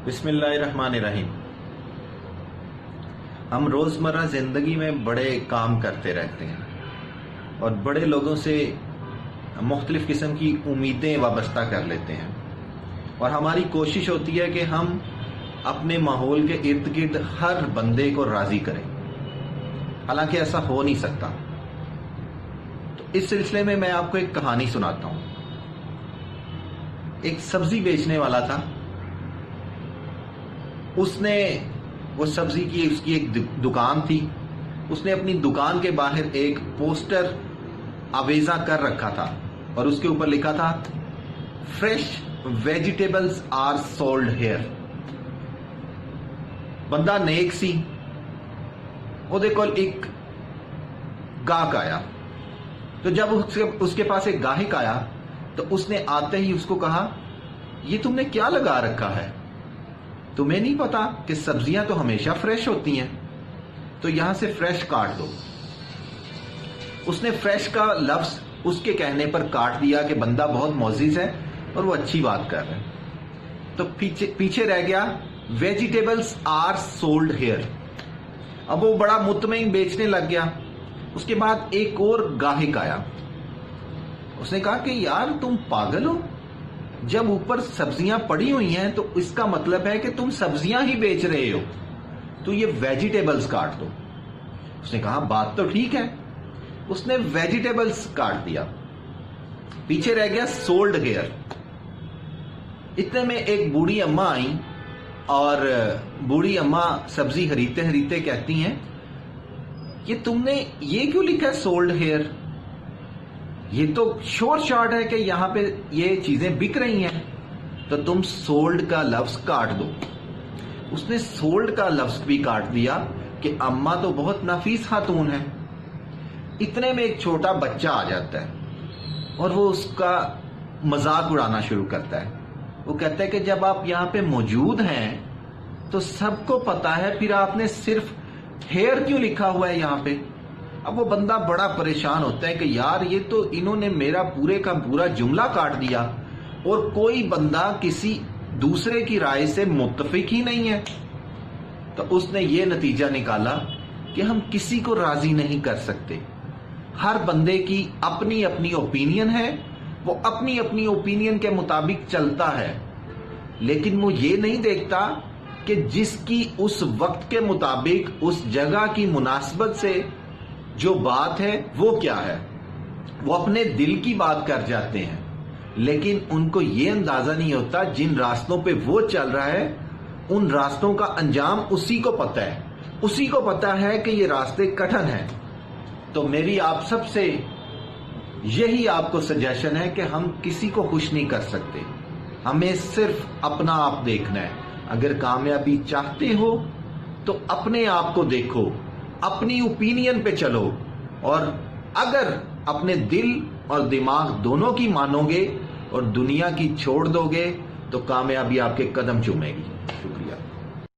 بسم اللہ الرحمن الرحیم۔ ہم روزمرہ زندگی میں بڑے کام کرتے رہتے ہیں اور بڑے لوگوں سے مختلف قسم کی امیدیں وابستہ کر لیتے ہیں، اور ہماری کوشش ہوتی ہے کہ ہم اپنے ماحول کے ارد گرد ہر بندے کو راضی کریں، حالانکہ ایسا ہو نہیں سکتا۔ تو اس سلسلے میں میں آپ کو ایک کہانی سناتا ہوں۔ ایک سبزی بیچنے والا تھا، اس نے وہ سبزی کی اس کی ایک دکان تھی، اس نے اپنی دکان کے باہر ایک پوسٹر آویزاں کر رکھا تھا اور اس کے اوپر لکھا تھا fresh vegetables are sold here. بندہ نیک سی، وہ دیکھو ایک گاہک آیا، تو جب اس کے پاس ایک گاہک آیا تو اس نے آتے ہی اس کو کہا، یہ تم نے کیا لگا رکھا ہے؟ تمہیں نہیں پتا کہ سبزیاں تو ہمیشہ فریش ہوتی ہیں، تو یہاں سے فریش کاٹ دو۔ اس نے فریش کا لفظ اس کے کہنے پر کاٹ دیا کہ بندہ بہت معزز ہے اور وہ اچھی بات کر رہا ہے، تو پیچھے رہ گیا ویجیٹیبلز آر سولڈ ہیئر۔ اب وہ بڑا مطمئن بیچنے لگ گیا۔ اس کے بعد ایک اور گاہک آیا، اس نے کہا کہ یار تم پاگل ہو، جب اوپر سبزیاں پڑی ہوئی ہیں تو اس کا مطلب ہے کہ تم سبزیاں ہی بیچ رہے ہو، تو یہ ویجیٹیبلز کاٹ دو۔ اس نے کہا بات تو ٹھیک ہے، اس نے ویجیٹیبلز کاٹ دیا، پیچھے رہ گیا سولڈ ہیئر۔ اتنے میں ایک بوڑھی اماں آئیں اور بوڑھی اماں سبزی خریدتے خریدتے کہتی ہیں کہ تم نے یہ کیوں لکھا ہے سولڈ ہیئر؟ یہ تو شور شارٹ ہے کہ یہاں پہ یہ چیزیں بک رہی ہیں، تو تم سولڈ کا لفظ کاٹ دو۔ اس نے سولڈ کا لفظ بھی کاٹ دیا کہ اماں تو بہت نفیس خاتون ہے۔ اتنے میں ایک چھوٹا بچہ آ جاتا ہے اور وہ اس کا مذاق اڑانا شروع کرتا ہے۔ وہ کہتا ہے کہ جب آپ یہاں پہ موجود ہیں تو سب کو پتا ہے، پھر آپ نے صرف ہیئر کیوں لکھا ہوا ہے یہاں پہ؟ اب وہ بندہ بڑا پریشان ہوتا ہے کہ یار یہ تو انہوں نے میرا پورے کا پورا جملہ کاٹ دیا اور کوئی بندہ کسی دوسرے کی رائے سے متفق ہی نہیں ہے۔ تو اس نے یہ نتیجہ نکالا کہ ہم کسی کو راضی نہیں کر سکتے، ہر بندے کی اپنی اپنی اوپینین ہے، وہ اپنی اپنی اوپینین کے مطابق چلتا ہے، لیکن وہ یہ نہیں دیکھتا کہ جس کی اس وقت کے مطابق اس جگہ کی مناسبت سے جو بات ہے وہ کیا ہے۔ وہ اپنے دل کی بات کر جاتے ہیں، لیکن ان کو یہ اندازہ نہیں ہوتا جن راستوں پہ وہ چل رہا ہے ان راستوں کا انجام اسی کو پتہ ہے، اسی کو پتہ ہے کہ یہ راستے کٹھن ہیں۔ تو میری آپ سب سے یہی آپ کو سجیشن ہے کہ ہم کسی کو خوش نہیں کر سکتے، ہمیں صرف اپنا آپ دیکھنا ہے۔ اگر کامیابی چاہتے ہو تو اپنے آپ کو دیکھو، اپنی اوپینین پہ چلو، اور اگر اپنے دل اور دماغ دونوں کی مانو گے اور دنیا کی چھوڑ دو گے تو کامیابی آپ کے قدم چومے گی۔ شکریہ۔